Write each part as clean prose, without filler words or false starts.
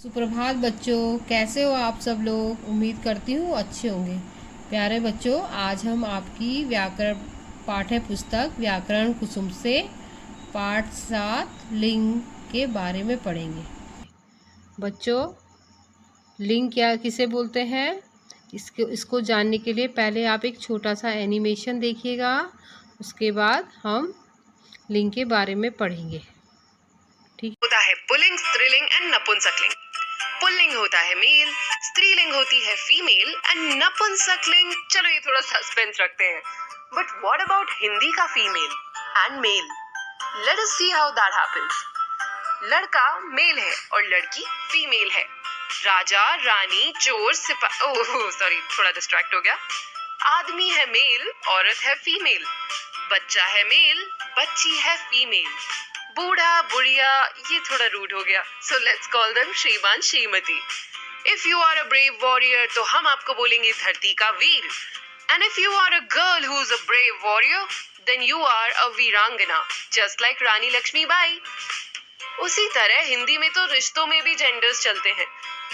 सुप्रभात बच्चों, कैसे हो आप सब लोग। उम्मीद करती हूँ अच्छे होंगे। प्यारे बच्चों, आज हम आपकी व्याकरण पाठ्य पुस्तक व्याकरण कुसुम से पाठ 7 लिंग के बारे में पढ़ेंगे। बच्चों, लिंग क्या किसे बोलते हैं, इसको जानने के लिए पहले आप एक छोटा सा एनिमेशन देखिएगा। उसके बाद हम लिंग के बारे में पढ़ेंगे। ठीक होता है पुल्लिंग, स्त्रीलिंग एंड नपुंसकलिंग। पुल्लिंग होता है मेल, स्त्रीलिंग होती है फीमेल एंड नपुंसकलिंग। चलो ये थोड़ा सस्पेंस रखते हैं। बट व्हाट अबाउट हिंदी का female and male? Let us see how that happens. लड़का मेल है और लड़की फीमेल है। राजा, रानी, चोर, सिपाही, ओह सॉरी थोड़ा डिस्ट्रैक्ट हो गया। आदमी है मेल, औरत है फीमेल। बच्चा है मेल, बच्ची है फीमेल। बूढ़ा, बुढ़िया, ये थोड़ा रूड हो गया। So let's call them Shriman, Shrimati. If you are a brave warrior तो हम आपको बोलेंगे धरती का वीर। And if you are a girl who is a brave warrior then you are a वीरांगना, जस्ट लाइक रानी लक्ष्मीबाई। उसी तरह हिंदी में तो रिश्तों में भी जेंडर्स चलते हैं।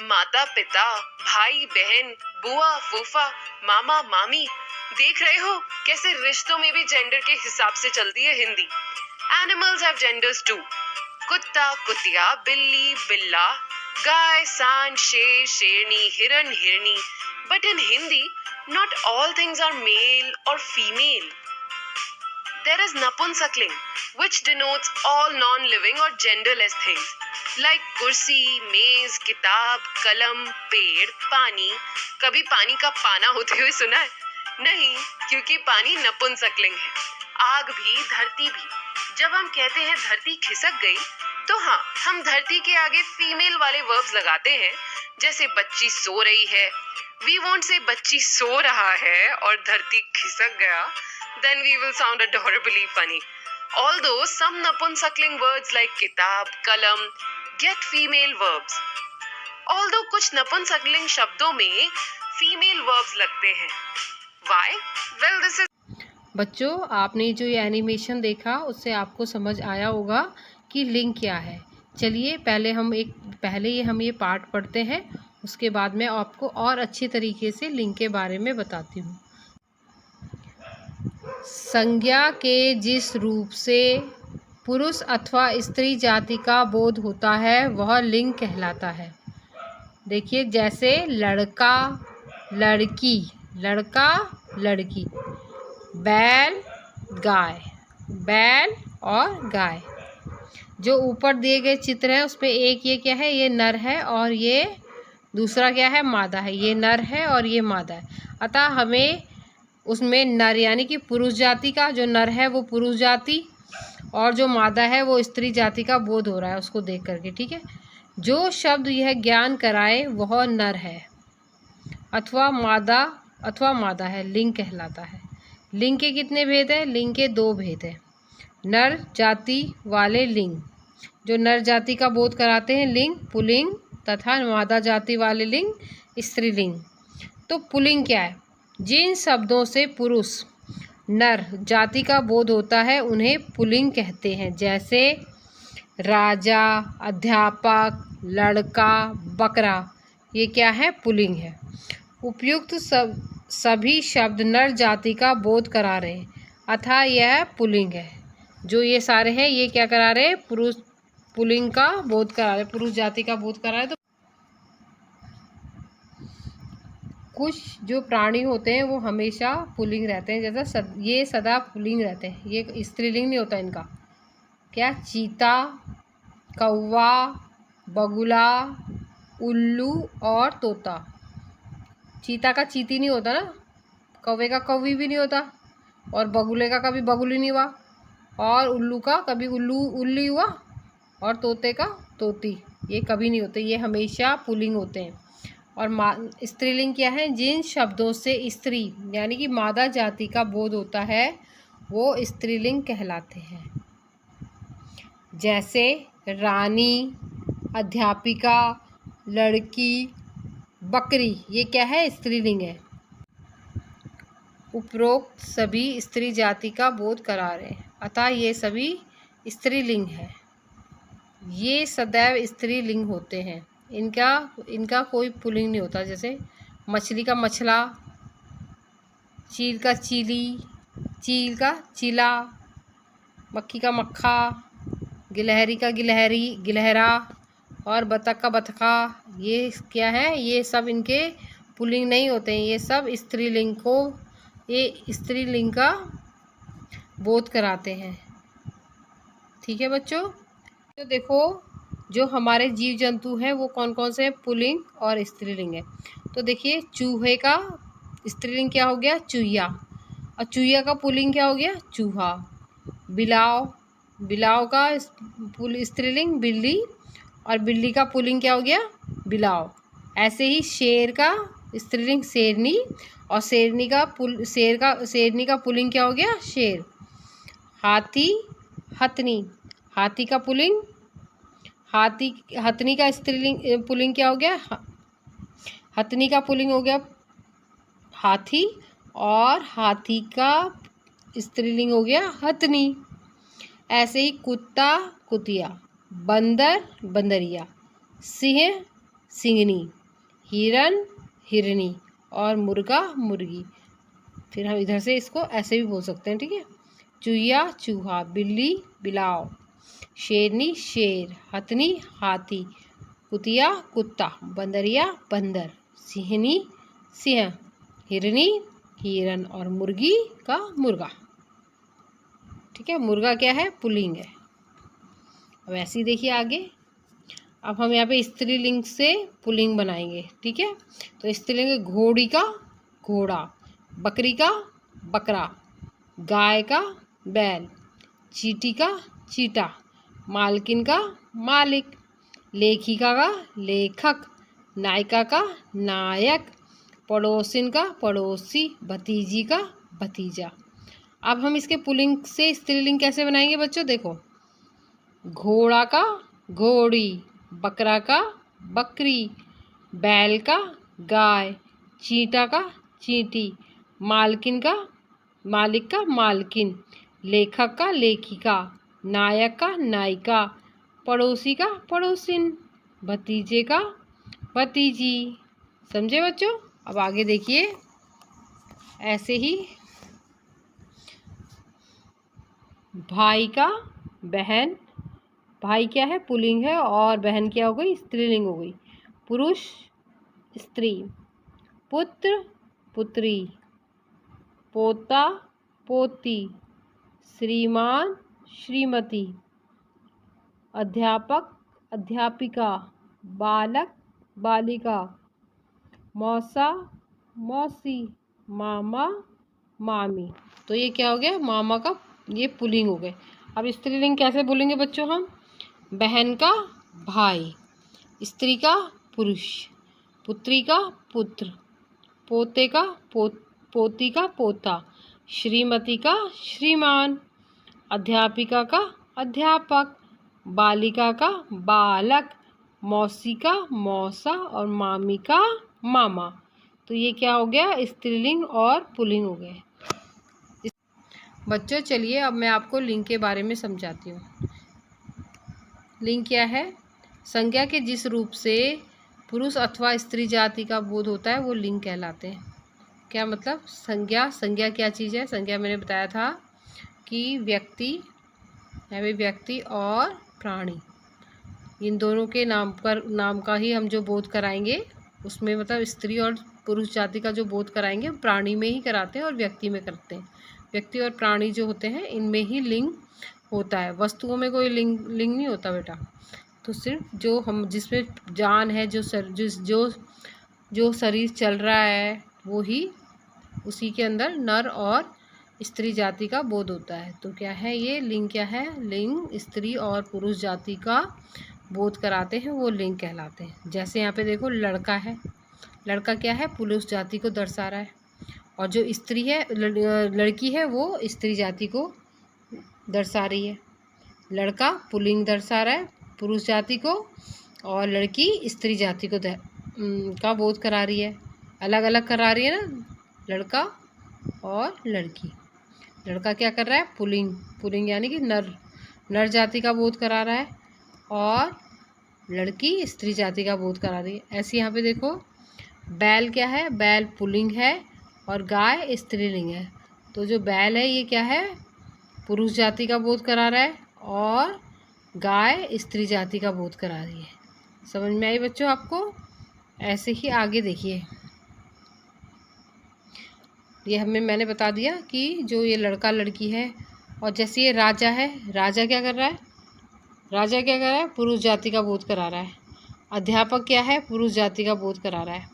माता पिता, भाई बहन, बुआ फूफा, मामा मामी। देख रहे हो कैसे रिश्तों में भी जेंडर के हिसाब से चलती है Hindi. Animals have genders too. कुत्ता, कुतिया, बिल्ली, बिल्ला, गाय, सांड, शेर, शेरनी, हिरन, हिरनी. But in Hindi, not all things are male or female. There is napunsakling, which denotes all non-living or genderless things, like kursi, मेज, किताब, कलम, पेड़, पानी. कभी पानी का पाना होते हुए सुना है? नहीं, क्योंकि पानी नपुंसकलिंग है। आग भी, धरती भी। जब हम कहते हैं धरती खिसक गई, तो हाँ, हम धरती के आगे फीमेल वाले वर्ब्स लगाते हैं, जैसे बच्ची सो रही है। वी वोंट से बच्ची सो रहा है और धरती खिसक गया, then we will sound adorably funny. Although some napunsakling words like kitab, kalam get female verbs. Although कुछ नपुंसकलिंग शब्दों में फीमेल वर्ब्स लगते हैं। Why? Well, this is बच्चों, आपने जो ये एनिमेशन देखा उससे आपको समझ आया होगा कि लिंग क्या है। चलिए पहले हम ये पाठ पढ़ते हैं, उसके बाद मैं आपको और अच्छी तरीके से लिंग के बारे में बताती हूँ। संज्ञा के जिस रूप से पुरुष अथवा स्त्री जाति का बोध होता है वह लिंग कहलाता है। देखिए, जैसे लड़का, लड़की, लड़का, लड़की, बैल, गाय, बैल और गाय। जो ऊपर दिए गए चित्र है उसमें एक ये क्या है, ये नर है और ये दूसरा क्या है, मादा है। ये नर है और ये मादा है। अतः हमें उसमें नर यानी कि पुरुष जाति का, जो नर है वो पुरुष जाति और जो मादा है वो स्त्री जाति का बोध हो रहा है उसको देख करके। ठीक है, जो शब्द यह ज्ञान कराए वह नर है अथवा मादा है, लिंग कहलाता है। लिंग के कितने भेद हैं? लिंग के 2 भेद हैं। नर जाति वाले लिंग, जो नर जाति का बोध कराते हैं, लिंग पुल्लिंग, तथा मादा जाति वाले लिंग स्त्रीलिंग। तो पुल्लिंग क्या है? जिन शब्दों से पुरुष नर जाति का बोध होता है उन्हें पुल्लिंग कहते हैं। जैसे राजा, अध्यापक, लड़का, बकरा, ये क्या है? पुल्लिंग है। उपयुक्त सभी शब्द नर जाति का बोध करा रहे हैं, अतः यह पुल्लिंग है। जो ये सारे हैं ये क्या करा रहे हैं? पुरुष पुल्लिंग का बोध करा रहे, पुरुष जाति का बोध करा रहे। तो कुछ जो प्राणी होते हैं वो हमेशा पुल्लिंग रहते हैं, जैसा ये सदा पुल्लिंग रहते हैं, ये स्त्रीलिंग नहीं होता इनका। क्या? चीता, कौवा, बगुला, उल्लू और तोता। चीता का चीती नहीं होता ना, कौवे का कौवी भी नहीं होता, और बगुले का कभी बगुली नहीं हुआ, और उल्लू का कभी उल्ली हुआ, और तोते का तोती, ये कभी नहीं होते। ये हमेशा पुल्लिंग होते हैं। और स्त्रीलिंग क्या है? जिन शब्दों से स्त्री यानी कि मादा जाति का बोध होता है वो स्त्रीलिंग कहलाते हैं। जैसे रानी, अध्यापिका, लड़की, बकरी, ये क्या है? स्त्रीलिंग है। उपरोक्त सभी स्त्री जाति का बोध करा रहे हैं, अतः ये सभी स्त्रीलिंग है। ये सदैव स्त्रीलिंग होते हैं। इनका कोई पुल्लिंग नहीं होता। जैसे मछली का मछला, चील का चीली, चील का चीला, मक्खी का मक्खा, गिलहरी का गिलहरी गिलहरा और बतख का बतखा। ये क्या है, ये सब इनके पुल्लिंग नहीं होते हैं। ये सब स्त्रीलिंग का बोध कराते हैं। ठीक है बच्चों, तो देखो जो हमारे जीव जंतु हैं वो कौन कौन से पुल्लिंग और स्त्रीलिंग है। तो देखिए चूहे का स्त्रीलिंग क्या हो गया, चूहिया, और चूहिया का पुल्लिंग क्या हो गया, चूहा। बिलाव का स्त्रीलिंग बिल्ली, और बिल्ली का पुल्लिंग क्या हो गया, बिलाव। ऐसे ही शेर का स्त्रीलिंग शेरनी, और शेरनी का पुल्लिंग क्या हो गया, शेर। हाथी हथनी, हाथी का पुल्लिंग हथनी का स्त्रीलिंग पुल्लिंग क्या हो गया, हथनी का पुल्लिंग हो गया हाथी, और हाथी का स्त्रीलिंग हो गया हथनी। ऐसे ही कुत्ता कुतिया, बंदर बंदरिया, सिंह सिंगनी, हिरन हिरनी, और मुर्गा मुर्गी। फिर हम इधर से इसको ऐसे भी बोल सकते हैं। ठीक है, चूहिया चूहा, बिल्ली बिलाव, शेरनी शेर, हथनी हाथी, कुतिया कुत्ता, बंदरिया बंदर, सिंहनी सिंह, हिरनी हिरन, और मुर्गी का मुर्गा। ठीक है, मुर्गा क्या है, पुल्लिंग है। अब ऐसे ही देखिए आगे, अब हम यहाँ पे स्त्रीलिंग से पुल्लिंग बनाएंगे। ठीक है, तो स्त्रीलिंग घोड़ी का घोड़ा, बकरी का बकरा, गाय का बैल, चींटी का चीटा, मालकिन का मालिक, लेखिका का लेखक, नायिका का नायक, पड़ोसिन का पड़ोसी, भतीजी का भतीजा। अब हम इसके पुल्लिंग से स्त्रीलिंग कैसे बनाएंगे बच्चों, देखो घोड़ा का घोड़ी, बकरा का बकरी, बैल का गाय, चींटा का चींटी, मालकिन का मालिक का मालकिन, लेखक का लेखिका, नायक का नायिका, पड़ोसी का पड़ोसिन, भतीजे का भतीजी। समझे बच्चों। अब आगे देखिए, ऐसे ही भाई का बहन, भाई क्या है, पुल्लिंग है, और बहन क्या हो गई, स्त्रीलिंग हो गई। पुरुष स्त्री, पुत्र पुत्री, पोता पोती, श्रीमान श्रीमती, अध्यापक अध्यापिका, बालक बालिका, मौसा मौसी, मामा मामी। तो ये क्या हो गया, मामा का ये पुल्लिंग हो गए। अब स्त्रीलिंग कैसे बोलेंगे बच्चों हम, बहन का भाई, स्त्री का पुरुष, पुत्री का पुत्र, पोते का पोती का पोता, श्रीमती का श्रीमान, अध्यापिका का अध्यापक, बालिका का बालक, मौसी का मौसा, और मामी का मामा। तो ये क्या हो गया, स्त्रीलिंग और पुल्लिंग हो गए। बच्चों चलिए अब मैं आपको लिंग के बारे में समझाती हूँ। लिंग क्या है, संज्ञा के जिस रूप से पुरुष अथवा स्त्री जाति का बोध होता है वो लिंग कहलाते हैं। क्या मतलब, संज्ञा क्या चीज़ है। संज्ञा मैंने बताया था कि व्यक्ति और प्राणी, इन दोनों के नाम का ही हम जो बोध कराएंगे, उसमें मतलब स्त्री और पुरुष जाति का जो बोध कराएंगे प्राणी में ही कराते हैं और व्यक्ति में करते हैं। व्यक्ति और प्राणी जो होते हैं इनमें ही लिंग होता है, वस्तुओं में कोई लिंग नहीं होता बेटा। तो सिर्फ जो हम जिसमें जान है, जो शरीर चल रहा है, वो ही उसी के अंदर नर और स्त्री जाति का बोध होता है। तो क्या है ये लिंग, क्या है, लिंग स्त्री और पुरुष जाति का बोध कराते हैं, वो लिंग कहलाते हैं। जैसे यहाँ पे देखो लड़का है, लड़का क्या है, पुरुष जाति को दर्शा रहा है, और जो स्त्री है लड़की है वो स्त्री जाति को दर्शा रही है। लड़का पुल्लिंग दर्शा रहा है पुरुष जाति को, और लड़की स्त्री जाति को का बोध करा रही है। अलग अलग करा रही है ना, लड़का और लड़की। लड़का क्या कर रहा है, पुल्लिंग यानी कि नर जाति का बोध करा रहा है, और लड़की स्त्री जाति का बोध करा रही है। ऐसे यहाँ पे देखो, बैल क्या है, बैल पुल्लिंग है और गाय स्त्रीलिंग है। तो जो बैल है ये क्या है, पुरुष जाति का बोध करा रहा है और गाय स्त्री जाति का बोध करा रही है। समझ में आई बच्चों आपको? ऐसे ही आगे देखिए, ये मैंने बता दिया कि जो ये लड़का लड़की है, और जैसे ये राजा है, राजा क्या कर रहा है, राजा क्या कर रहा है, पुरुष जाति का बोध करा रहा है। अध्यापक क्या है, पुरुष जाति का बोध करा रहा है।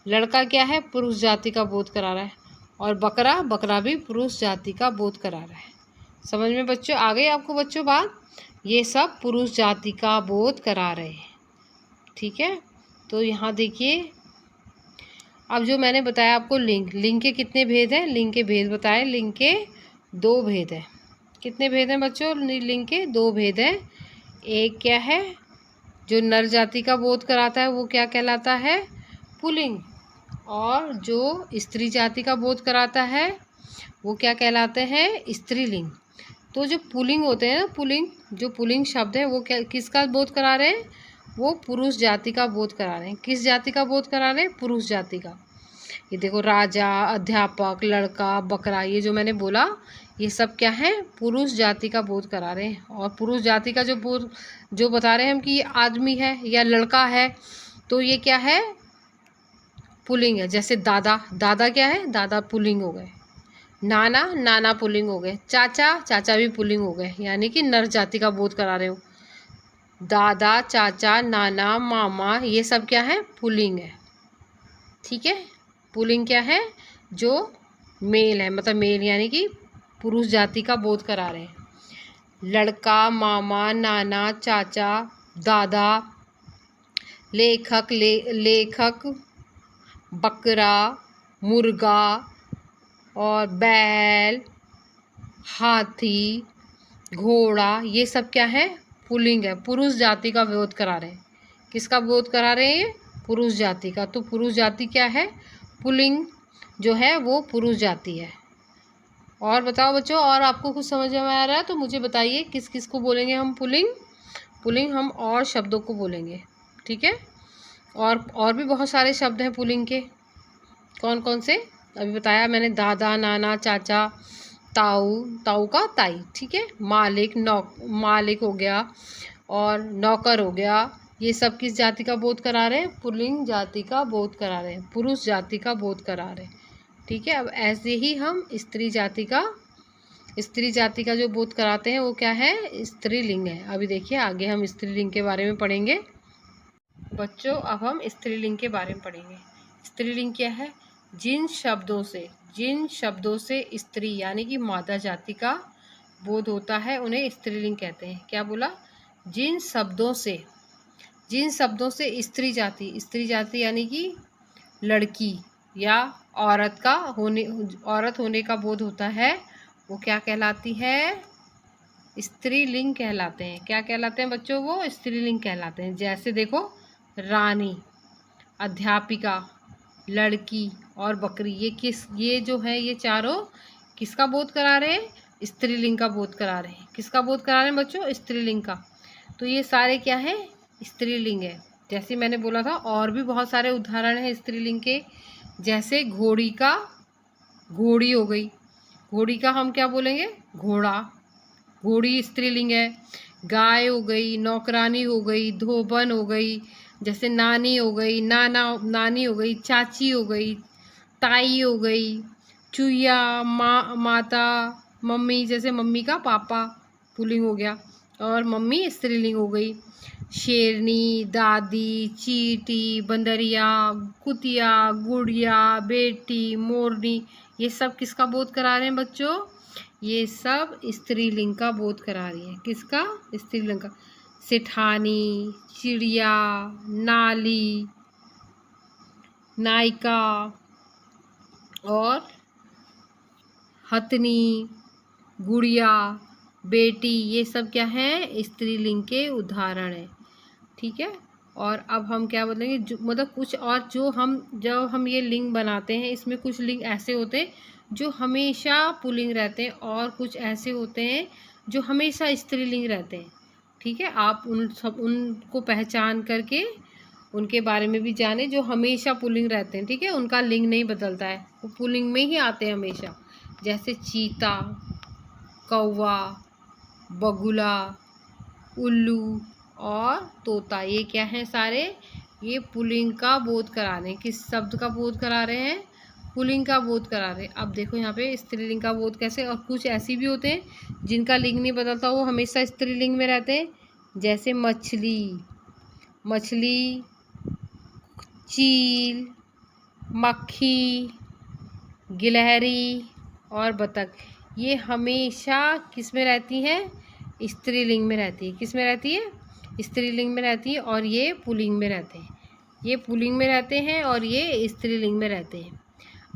लड़का क्या है, पुरुष जाति का बोध करा रहा है। और बकरा, बकरा भी पुरुष जाति का बोध करा रहा है। समझ में बच्चों आ गई आपको बच्चों बात? ये सब पुरुष जाति का बोध करा रहे हैं। ठीक है, तो यहाँ देखिए, अब जो मैंने बताया आपको लिंग, लिंग के कितने भेद हैं, लिंग के भेद बताए। लिंग के 2 भेद हैं। कितने भेद हैं बच्चों? लिंग के 2 भेद हैं। एक क्या है, जो नर जाति का बोध कराता है वो क्या कहलाता है, पुल्लिंग। और जो स्त्री जाति का बोध कराता है वो क्या कहलाते हैं, स्त्रीलिंग। तो जो पुल्लिंग होते हैं ना, पुल्लिंग, जो पुल्लिंग शब्द है वो क्या, किसका बोध करा रहे हैं, वो पुरुष जाति का बोध करा रहे हैं। किस जाति का बोध करा रहे हैं, पुरुष जाति का। ये देखो, राजा, अध्यापक, लड़का, बकरा, ये जो मैंने बोला ये सब क्या है, पुरुष जाति का बोध करा रहे हैं। और पुरुष जाति का जो बोध जो बता रहे हैं हम कि ये आदमी है या लड़का है, तो ये क्या है, पुल्लिंग है। जैसे दादा, दादा क्या है, दादा पुल्लिंग हो गए। नाना, नाना पुल्लिंग हो गए। चाचा, चाचा भी पुल्लिंग हो गए, यानी कि नर जाति का बोध करा रहे हो। दादा, चाचा, नाना, मामा, ये सब क्या है, पुल्लिंग है। ठीक है, पुल्लिंग क्या है, जो मेल है, मतलब मेल यानी कि पुरुष जाति का बोध करा रहे हैं। लड़का, मामा, नाना, चाचा, दादा, लेखक, लेखक, बकरा, मुर्गा और बैल, हाथी, घोड़ा, ये सब क्या है, पुल्लिंग है, पुरुष जाति का बोध करा रहे हैं। किसका बोध करा रहे हैं, पुरुष जाति का। तो पुरुष जाति क्या है, पुल्लिंग जो है वो पुरुष जाति है। और बताओ बच्चों, और आपको कुछ समझ में आ रहा है तो मुझे बताइए, किस किस को बोलेंगे हम पुल्लिंग? पुल्लिंग हम और शब्दों को बोलेंगे। ठीक है, और भी बहुत सारे शब्द हैं पुल्लिंग के। कौन कौन से अभी बताया मैंने, दादा, नाना, चाचा, ताऊ, ताऊ का ताई। ठीक है, मालिक, मालिक हो गया और नौकर हो गया। ये सब किस जाति का बोध करा रहे हैं, पुल्लिंग जाति का बोध करा रहे हैं, पुरुष जाति का बोध करा रहे हैं। ठीक है, अब ऐसे ही हम स्त्री जाति का जो बोध कराते हैं वो क्या है, स्त्रीलिंग है। अभी देखिए आगे हम स्त्रीलिंग के बारे में पढ़ेंगे बच्चों। अब हम स्त्रीलिंग के बारे में पढ़ेंगे। स्त्रीलिंग क्या है, जिन शब्दों से स्त्री यानी कि मादा जाति का बोध होता है उन्हें स्त्रीलिंग कहते हैं। क्या बोला, जिन शब्दों से स्त्री जाति यानी कि लड़की या औरत होने का बोध होता है, वो क्या कहलाती है, स्त्रीलिंग कहलाते हैं। क्या कहलाते हैं बच्चों, वो स्त्रीलिंग कहलाते हैं। जैसे देखो, रानी, अध्यापिका, लड़की और बकरी, ये जो है ये चारों किसका बोध करा रहे हैं, स्त्रीलिंग का बोध करा रहे हैं। किसका बोध करा रहे हैं बच्चों, स्त्रीलिंग का। तो ये सारे क्या है, स्त्रीलिंग है। जैसे मैंने बोला था, और भी बहुत सारे उदाहरण हैं स्त्रीलिंग के। जैसे घोड़ी हो गई, घोड़ी का हम क्या बोलेंगे, घोड़ा, घोड़ी स्त्रीलिंग है। गाय हो गई, नौकरानी हो गई, धोबन हो गई, जैसे नानी हो गई, नानी हो गई, चाची हो गई, ताई हो गई, चुईया, माता, मम्मी, जैसे मम्मी का पापा पुल्लिंग हो गया और मम्मी स्त्रीलिंग हो गई। शेरनी, दादी, चींटी, बंदरिया, कुतिया, गुड़िया, बेटी, मोरनी, ये सब किसका बोध करा रहे हैं बच्चों, ये सब स्त्रीलिंग का बोध करा रही है। किसका, स्त्रीलिंग का। सेठानी, चिड़िया, नाली, नायिका और हथनी, गुड़िया, बेटी, ये सब क्या है, स्त्रीलिंग के उदाहरण है। ठीक है, और अब हम क्या बोलेंगे, मतलब कुछ और जब हम ये लिंग बनाते हैं, इसमें कुछ लिंग ऐसे होते हैं जो हमेशा पुल्लिंग रहते हैं और कुछ ऐसे होते हैं जो हमेशा स्त्रीलिंग रहते हैं। ठीक है, आप उनको पहचान करके उनके बारे में भी जाने जो हमेशा पुल्लिंग रहते हैं। ठीक है, उनका लिंग नहीं बदलता है, वो पुल्लिंग में ही आते हैं हमेशा। जैसे चीता, कौवा, बगुला, उल्लू और तोता, ये क्या हैं सारे? ये पुल्लिंग का बोध करा रहे हैं। किस शब्द का बोध करा रहे हैं? पुल्लिंग का बोध करा रहे हैं। अब देखो यहाँ पे स्त्रीलिंग का बोध कैसे। और कुछ ऐसी भी होते हैं जिनका लिंग नहीं बदलता, वो हमेशा स्त्रीलिंग में रहते हैं। जैसे मछली, चील, मक्खी, गिलहरी और बतख, ये हमेशा किस में रहती हैं? स्त्रीलिंग में रहती है। किस में रहती है? स्त्रीलिंग में रहती है। और ये पुल्लिंग में रहते हैं। ये पुल्लिंग में रहते हैं और ये स्त्रीलिंग में रहते हैं।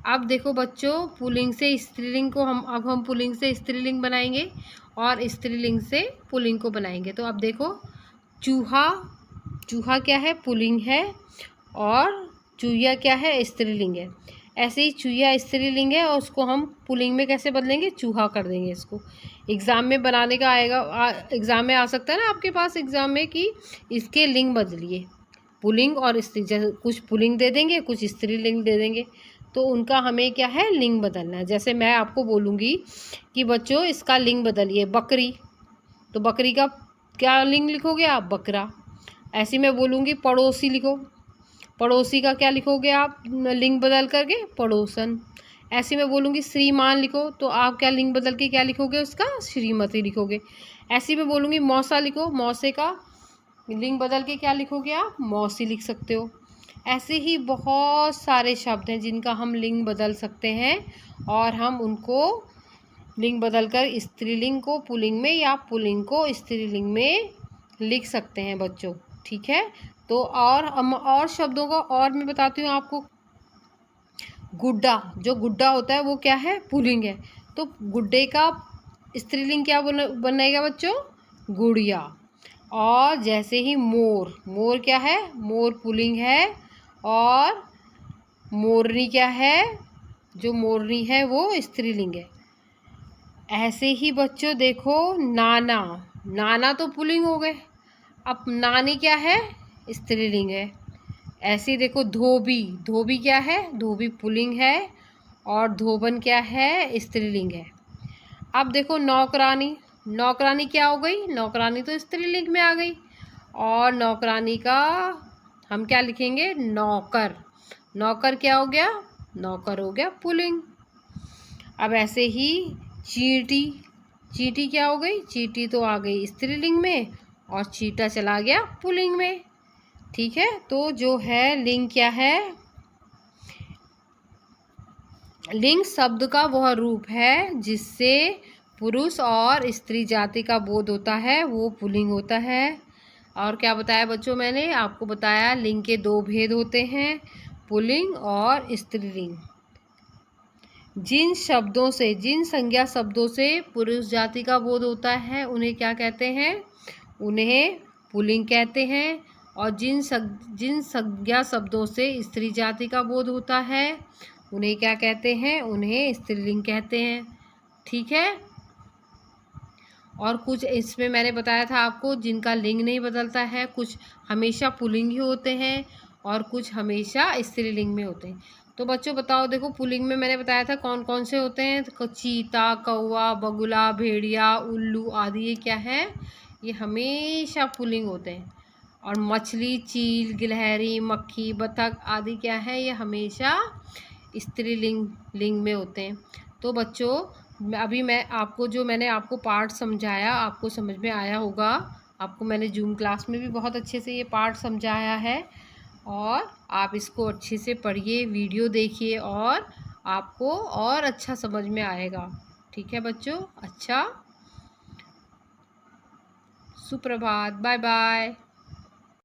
अब देखो बच्चों, पुल्लिंग से स्त्रीलिंग को हम पुल्लिंग से स्त्रीलिंग बनाएंगे और स्त्रीलिंग से पुल्लिंग को बनाएंगे। तो अब देखो, चूहा क्या है? पुल्लिंग है। और चूहिया क्या है? स्त्रीलिंग है। ऐसे ही चूहिया स्त्रीलिंग है और उसको हम पुल्लिंग में कैसे बदलेंगे? चूहा कर देंगे इसको। एग्ज़ाम में बनाने का आएगा, एग्ज़ाम में आ सकता है ना आपके पास एग्ज़ाम में कि इसके लिंग बदलिए, पुल्लिंग और स्त्री। जैसे कुछ पुल्लिंग दे देंगे, कुछ स्त्रीलिंग दे देंगे, तो उनका हमें क्या है? लिंग बदलना है। जैसे मैं आपको बोलूँगी कि बच्चों इसका लिंग बदलिए, बकरी, तो बकरी का क्या लिंग लिखोगे आप? बकरा। ऐसे मैं बोलूँगी पड़ोसी लिखो, पड़ोसी का क्या लिखोगे आप लिंग बदल करके? पड़ोसन। ऐसे मैं बोलूँगी श्रीमान लिखो, तो आप क्या लिंग बदल के क्या लिखोगे? उसका श्रीमती लिखोगे। ऐसे मैं बोलूँगी मौसा लिखो, मौसे का लिंग बदल के क्या लिखोगे आप? मौसी लिख सकते हो। ऐसे ही बहुत सारे शब्द हैं जिनका हम लिंग बदल सकते हैं और हम उनको लिंग बदलकर स्त्रीलिंग को पुल्लिंग में या पुल्लिंग को स्त्रीलिंग में लिख सकते हैं बच्चों। ठीक है, तो और शब्दों का और मैं बताती हूँ आपको। गुड्डा, जो गुड्डा होता है वो क्या है? पुल्लिंग है। तो गुड्डे का स्त्रीलिंग क्या बनेगा बच्चों? गुड़िया। और जैसे ही मोर क्या है? मोर पुल्लिंग है। और मोरनी क्या है? जो मोरनी है वो स्त्रीलिंग है। ऐसे ही बच्चों देखो, नाना तो पुल्लिंग हो गए। अब नानी क्या है? स्त्रीलिंग है। ऐसे ही देखो, धोबी क्या है? धोबी पुल्लिंग है और धोबन क्या है? स्त्रीलिंग है। अब देखो, नौकरानी क्या हो गई? नौकरानी तो स्त्रीलिंग में आ गई। और नौकरानी का हम क्या लिखेंगे? नौकर क्या हो गया? नौकर हो गया पुल्लिंग। अब ऐसे ही चींटी क्या हो गई? चींटी तो आ गई स्त्रीलिंग में और चींटा चला गया पुल्लिंग में। ठीक है, तो जो है लिंग क्या है? लिंग शब्द का वह रूप है जिससे पुरुष और स्त्री जाति का बोध होता है, वो पुल्लिंग होता है। और क्या बताया बच्चों? मैंने आपको बताया लिंग के दो भेद होते हैं, पुल्लिंग और स्त्रीलिंग। जिन संज्ञा शब्दों से पुरुष जाति का बोध होता है उन्हें क्या कहते हैं? उन्हें पुल्लिंग कहते हैं। और जिन संज्ञा शब्दों से स्त्री जाति का बोध होता है उन्हें क्या कहते हैं? उन्हें स्त्रीलिंग कहते हैं। ठीक है, और कुछ इसमें मैंने बताया था आपको जिनका लिंग नहीं बदलता है, कुछ हमेशा पुल्लिंग ही होते हैं और कुछ हमेशा स्त्रीलिंग में होते हैं। तो बच्चों बताओ, देखो पुल्लिंग में मैंने बताया था कौन कौन से होते हैं? तो चीता, कौवा, बगुला, भेड़िया, उल्लू आदि, ये क्या है? ये हमेशा पुल्लिंग होते हैं। और मछली, चील, गिलहरी, मक्खी, बतख आदि क्या है? ये हमेशा स्त्रीलिंग में होते हैं। तो बच्चों अभी मैंने आपको पार्ट समझाया, आपको समझ में आया होगा। आपको मैंने जूम क्लास में भी बहुत अच्छे से ये पार्ट समझाया है और आप इसको अच्छे से पढ़िए, वीडियो देखिए और आपको और अच्छा समझ में आएगा। ठीक है बच्चों, अच्छा, सुप्रभात, बाय बाय।